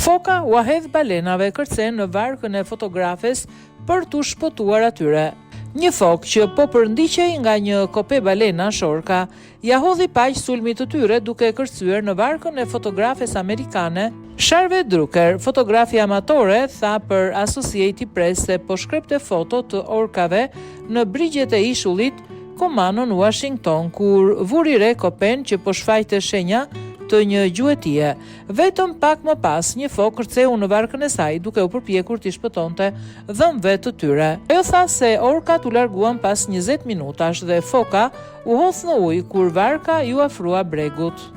Foka u ahedh balenave kërcen në varkën e fotografes për t'u shpëtuar atyre. Një fokë që po përndiqej nga një kope balena shorka, ja hodhi paq sulmit të tyre duke kërcyer në varkën e fotografes amerikane Sharve Drucker. Fotografi amatore tha për Associated Press se po shkrepte foto të orkave në brigjet e ishullit Komano në Washington, kur vuri re kopen që po shfaqte shenja të një gjuetie. Vetëm pak më pas, një fokë kërceu në varkën e saj duke u përpjekur t'i shpëtonte dhëmbëve të tyre. Ajo tha se orkat u larguan pas 20 minutash dhe foka u hodh në ujë kur varka ju afrua bregut.